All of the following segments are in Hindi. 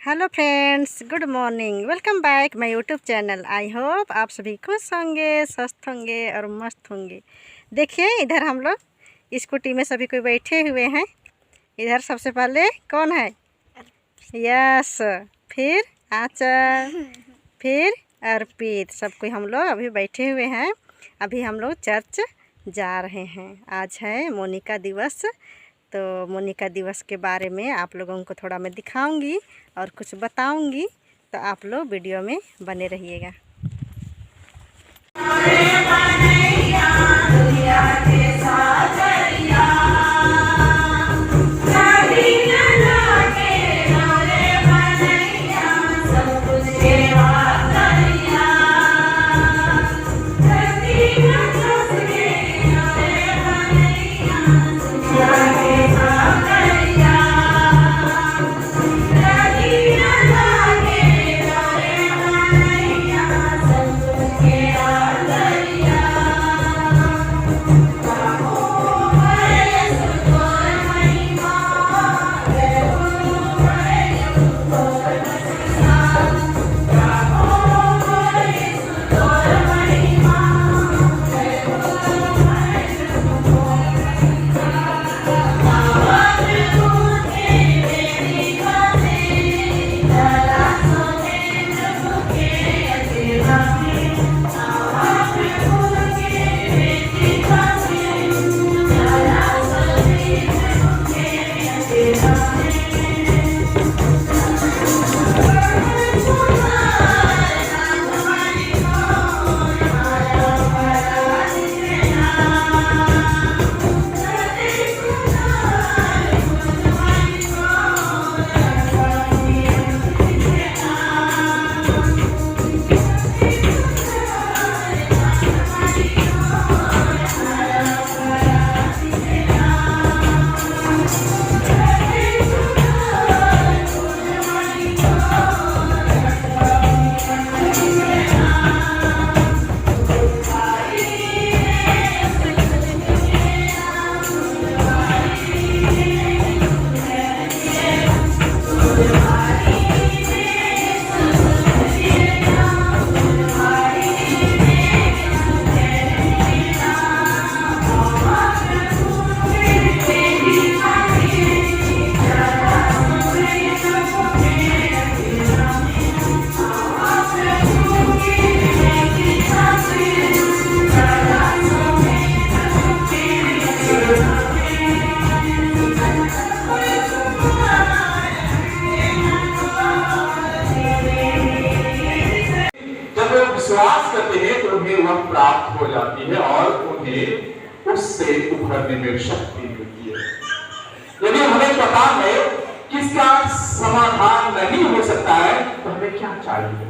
Hello friends, good morning. Welcome back my YouTube channel. I hope आप सभी खुश होंगे, स्वस्थ होंगे और मस्त होंगे। देखिए, इधर हम लोग स्कूटी में सभी कोई बैठे हुए हैं। इधर सबसे पहले कौन है? यस, फिर आचल, फिर अर्पित। सब कोई हम लोग अभी बैठे हुए हैं। अभी हम लोग चर्च जा रहे हैं। आज है मोनिका दिवस। तो मोनिका दिवस के बारे में आप लोगों को थोड़ा मैं दिखाऊंगी और कुछ बताऊंगी। तो आप लोग वीडियो में बने रहिएगा। विश्वास करते हैं तो उन्हें वह प्राप्त हो जाती है और उन्हें उससे उभरने में शक्ति मिलती है। यदि हमें पता है कि इसका समाधान नहीं हो सकता है तो हमें क्या चाहिए?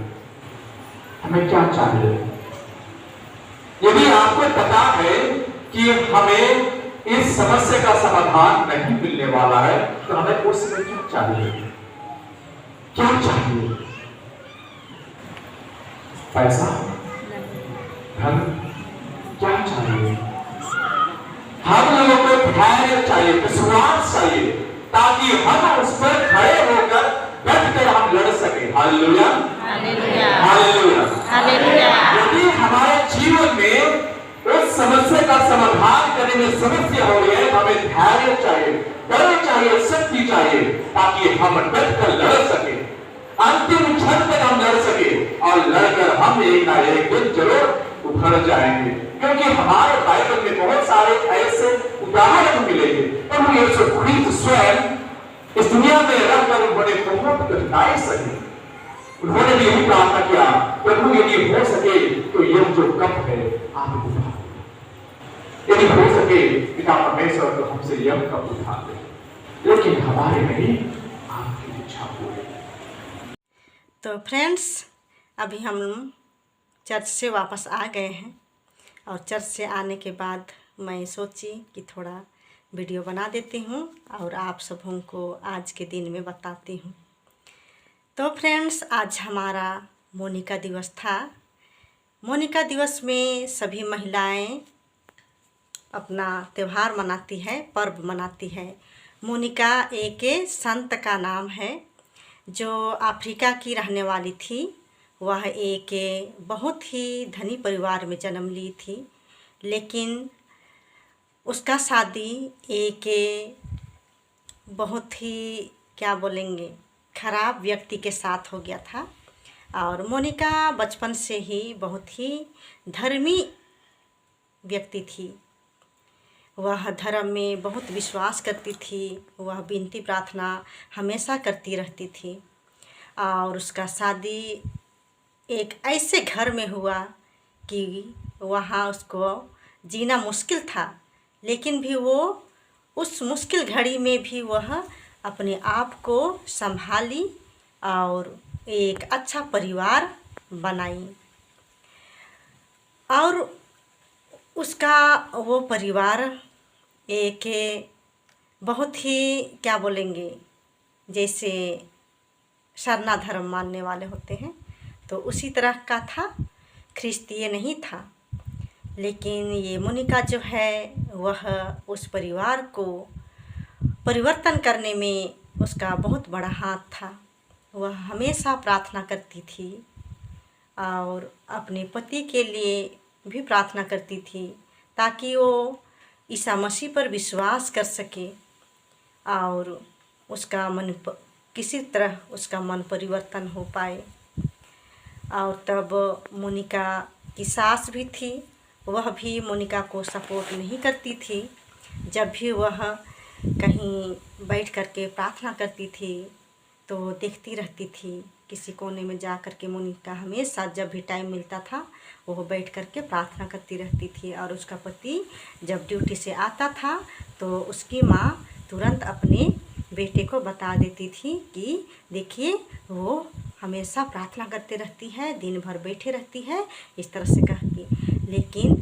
हमें क्या चाहिए? यदि आपको पता है कि हमें इस समस्या का समाधान नहीं मिलने वाला है तो हमें उसमें क्या चाहिए? क्या चाहिए? पैसा, धन, क्या चाहिए? हम लोगों को धैर्य चाहिए, विश्वास चाहिए, ताकि हम उस पर खड़े होकर डटकर हम लड़ सके। Hallelujah, hallelujah, hallelujah, hallelujah. यदि हमारे जीवन में उस समस्या का समाधान करने में समस्या हो रही है, हमें धैर्य चाहिए, डर चाहिए, शक्ति चाहिए, ताकि हम डटकर लड़ सके, अंतिम क्षण तक हम लड़ सके और लड़कर हम एक ना एक दिन जरूर उभर जाएंगे। क्योंकि हमारे बाइबल में बहुत सारे ऐसे उदाहरण मिलेंगे। प्रभु यीशु ख्रीस्त स्वयं इस दुनिया में रहकर उन्होंने बहुत कठिनाई सही। उन्होंने भी यही प्रार्थना किया, प्रभु यदि हो सके तो यह जो कप है आप उठा दो, यदि हो सके पिता परमेश्वर तो हमसे यह कप उठा दे, लेकिन हमारे नहीं आपकी इच्छा पूरी। तो फ्रेंड्स, अभी हम चर्च से वापस आ गए हैं और चर्च से आने के बाद मैं सोची कि थोड़ा वीडियो बना देती हूँ और आप सबों को आज के दिन में बताती हूँ। तो फ्रेंड्स, आज हमारा मोनिका दिवस था। मोनिका दिवस में सभी महिलाएं अपना त्यौहार मनाती है, पर्व मनाती है। मोनिका एक संत का नाम है जो अफ्रीका की रहने वाली थी। वह एक बहुत ही धनी परिवार में जन्म ली थी, लेकिन उसका शादी एक बहुत ही क्या बोलेंगे खराब व्यक्ति के साथ हो गया था। और मोनिका बचपन से ही बहुत ही धर्मी व्यक्ति थी। वह धर्म में बहुत विश्वास करती थी। वह विनती प्रार्थना हमेशा करती रहती थी। और उसका शादी एक ऐसे घर में हुआ कि वहाँ उसको जीना मुश्किल था, लेकिन भी वो उस मुश्किल घड़ी में भी वह अपने आप को संभाली और एक अच्छा परिवार बनाई। और उसका वो परिवार एक बहुत ही क्या बोलेंगे जैसे सरना धर्म मानने वाले होते हैं, तो उसी तरह का था, ख्रिस्तीय नहीं था। लेकिन ये मोनिका जो है वह उस परिवार को परिवर्तन करने में उसका बहुत बड़ा हाथ था। वह हमेशा प्रार्थना करती थी और अपने पति के लिए भी प्रार्थना करती थी, ताकि वो ईसा मसीह पर विश्वास कर सके और उसका मन किसी तरह उसका मन परिवर्तन हो पाए। और तब मोनिका की सास भी थी, वह भी मोनिका को सपोर्ट नहीं करती थी। जब भी वह कहीं बैठ कर के प्रार्थना करती थी तो देखती रहती थी, किसी कोने में जा कर के मोनिका हमेशा जब भी टाइम मिलता था वह बैठ कर के प्रार्थना करती रहती थी। और उसका पति जब ड्यूटी से आता था तो उसकी माँ तुरंत अपने बेटे को बता देती थी कि देखिए वो हमेशा प्रार्थना करते रहती है, दिन भर बैठे रहती है, इस तरह से कहती। लेकिन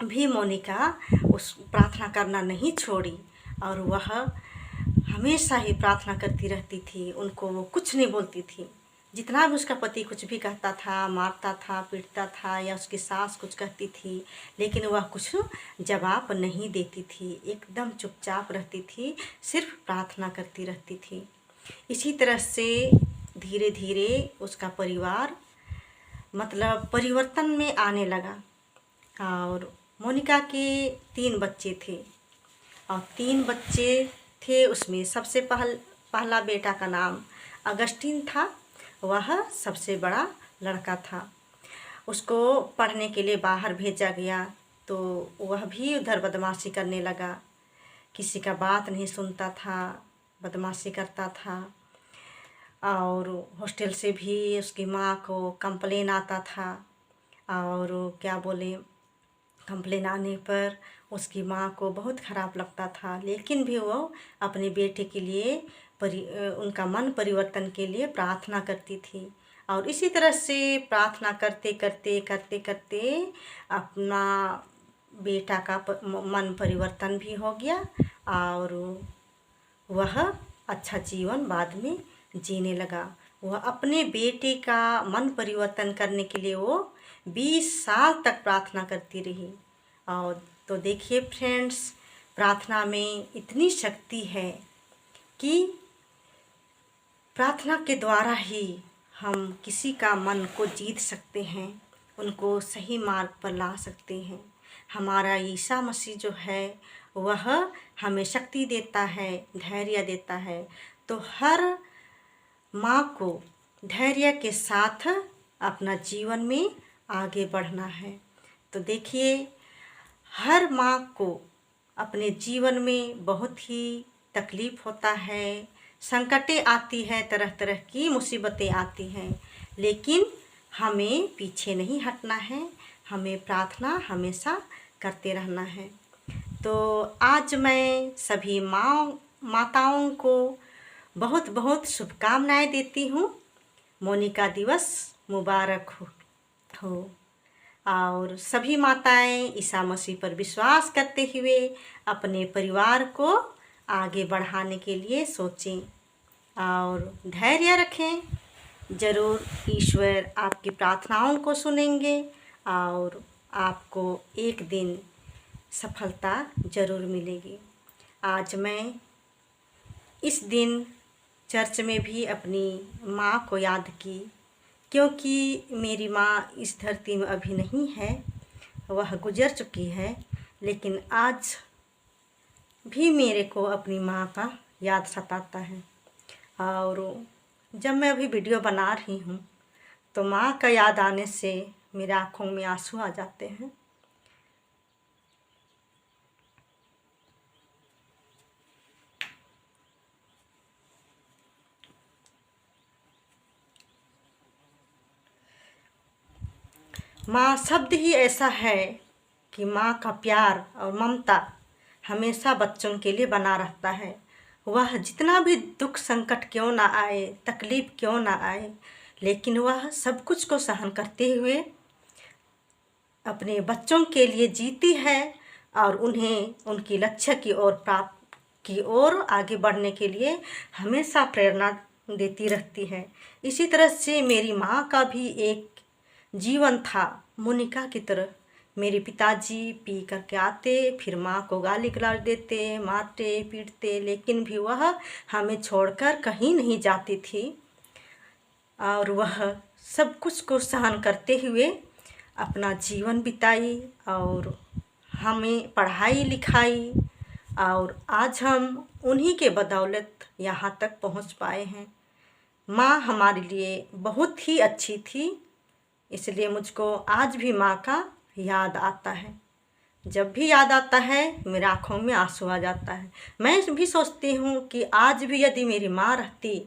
भी मोनिका उस प्रार्थना करना नहीं छोड़ी और वह हमेशा ही प्रार्थना करती रहती थी। उनको वो कुछ नहीं बोलती थी। जितना भी उसका पति कुछ भी कहता था, मारता था, पीटता था या उसकी सास कुछ कहती थी, लेकिन वह कुछ जवाब नहीं देती थी, एकदम चुपचाप रहती थी, सिर्फ प्रार्थना करती रहती थी। इसी तरह से धीरे धीरे उसका परिवार मतलब परिवर्तन में आने लगा। और मोनिका के 3 बच्चे थे और 3 बच्चे थे, उसमें सबसे पहला बेटा का नाम अगस्टिन था। वह सबसे बड़ा लड़का था। उसको पढ़ने के लिए बाहर भेजा गया तो वह भी उधर बदमाशी करने लगा, किसी का बात नहीं सुनता था, बदमाशी करता था। और हॉस्टल से भी उसकी माँ को कंप्लेन आता था और क्या बोले कंप्लेन आने पर उसकी माँ को बहुत ख़राब लगता था, लेकिन भी वो अपने बेटे के लिए उनका मन परिवर्तन के लिए प्रार्थना करती थी। और इसी तरह से प्रार्थना करते करते करते करते अपना बेटा का मन परिवर्तन भी हो गया और वह अच्छा जीवन बाद में जीने लगा। वह अपने बेटे का मन परिवर्तन करने के लिए वो 20 साल तक प्रार्थना करती रही। और तो देखिए फ्रेंड्स, प्रार्थना में इतनी शक्ति है कि प्रार्थना के द्वारा ही हम किसी का मन को जीत सकते हैं, उनको सही मार्ग पर ला सकते हैं। हमारा ईसा मसीह जो है वह हमें शक्ति देता है, धैर्य देता है। तो हर माँ को धैर्य के साथ अपना जीवन में आगे बढ़ना है। तो देखिए हर माँ को अपने जीवन में बहुत ही तकलीफ़ होता है, संकटें आती हैं, तरह तरह की मुसीबतें आती हैं, लेकिन हमें पीछे नहीं हटना है, हमें प्रार्थना हमेशा करते रहना है। तो आज मैं सभी माताओं को बहुत बहुत शुभकामनाएं देती हूँ। मोनिका दिवस मुबारक हो। और सभी माताएं ईसा मसीह पर विश्वास करते हुए अपने परिवार को आगे बढ़ाने के लिए सोचें और धैर्य रखें। ज़रूर ईश्वर आपकी प्रार्थनाओं को सुनेंगे और आपको एक दिन सफलता ज़रूर मिलेगी। आज मैं इस दिन चर्च में भी अपनी माँ को याद की, क्योंकि मेरी माँ इस धरती में अभी नहीं है, वह गुजर चुकी है। लेकिन आज भी मेरे को अपनी माँ का याद सताता है। और जब मैं अभी वीडियो बना रही हूँ तो माँ का याद आने से मेरे आँखों में आंसू आ जाते हैं। माँ शब्द ही ऐसा है कि माँ का प्यार और ममता हमेशा बच्चों के लिए बना रहता है। वह जितना भी दुख संकट क्यों ना आए, तकलीफ़ क्यों ना आए, लेकिन वह सब कुछ को सहन करते हुए अपने बच्चों के लिए जीती है और उन्हें उनकी लक्ष्य की ओर आगे बढ़ने के लिए हमेशा प्रेरणा देती रहती है। इसी तरह से मेरी माँ का भी एक जीवन था मोनिका की तरह। मेरे पिताजी पी करके आते, फिर माँ को गाली गलौज देते, मारते पीटते, लेकिन भी वह हमें छोड़कर कहीं नहीं जाती थी। और वह सब कुछ को सहन करते हुए अपना जीवन बिताई और हमें पढ़ाई लिखाई, और आज हम उन्हीं के बदौलत यहाँ तक पहुँच पाए हैं। माँ हमारे लिए बहुत ही अच्छी थी, इसलिए मुझको आज भी माँ का याद आता है। जब भी याद आता है मेरे आँखों में आंसू आ जाता है। मैं भी सोचती हूँ कि आज भी यदि मेरी माँ रहती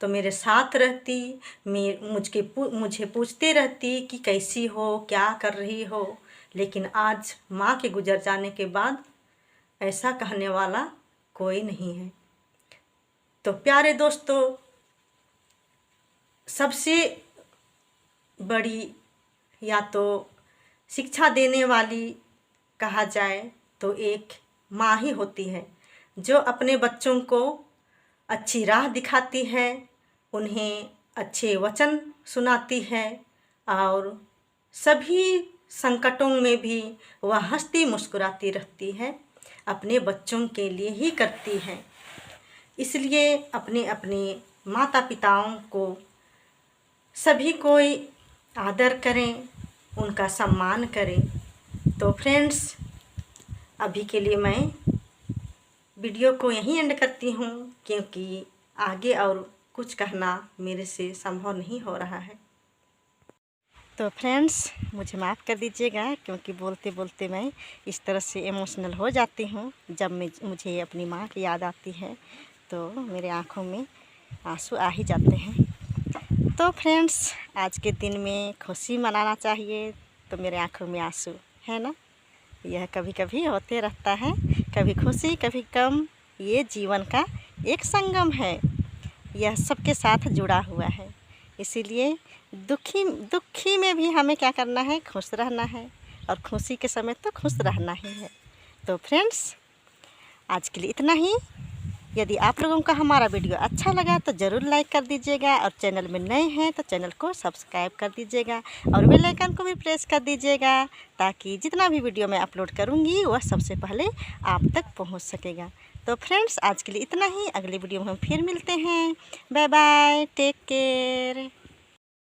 तो मेरे साथ रहती, मुझे पूछते रहती कि कैसी हो, क्या कर रही हो। लेकिन आज माँ के गुजर जाने के बाद ऐसा कहने वाला कोई नहीं है। तो प्यारे दोस्तों, सबसे बड़ी या तो शिक्षा देने वाली कहा जाए तो एक माँ ही होती है, जो अपने बच्चों को अच्छी राह दिखाती है, उन्हें अच्छे वचन सुनाती है और सभी संकटों में भी वह हंसती मुस्कुराती रहती है, अपने बच्चों के लिए ही करती है। इसलिए अपने अपने माता पिताओं को सभी कोई आदर करें, उनका सम्मान करें। तो फ्रेंड्स, अभी के लिए मैं वीडियो को यहीं एंड करती हूँ, क्योंकि आगे और कुछ कहना मेरे से संभव नहीं हो रहा है। तो फ्रेंड्स, मुझे माफ़ कर दीजिएगा, क्योंकि बोलते बोलते मैं इस तरह से इमोशनल हो जाती हूँ। जब मुझे अपनी माँ की याद आती है तो मेरे आँखों में आंसू आ ही जाते हैं। तो फ्रेंड्स, आज के दिन में खुशी मनाना चाहिए, तो मेरे आँखों में आंसू है ना। यह कभी कभी होते रहता है, कभी खुशी कभी गम। ये जीवन का एक संगम है, यह सबके साथ जुड़ा हुआ है। इसीलिए दुखी में भी हमें क्या करना है, खुश रहना है, और खुशी के समय तो खुश रहना ही है। तो फ्रेंड्स, आज के लिए इतना ही। यदि आप लोगों का हमारा वीडियो अच्छा लगा तो ज़रूर लाइक कर दीजिएगा, और चैनल में नए हैं तो चैनल को सब्सक्राइब कर दीजिएगा, और बेल आइकन को भी प्रेस कर दीजिएगा, ताकि जितना भी वीडियो मैं अपलोड करूँगी वह सबसे पहले आप तक पहुँच सकेगा। तो फ्रेंड्स, आज के लिए इतना ही। अगले वीडियो में हम फिर मिलते हैं। Bye bye, take care.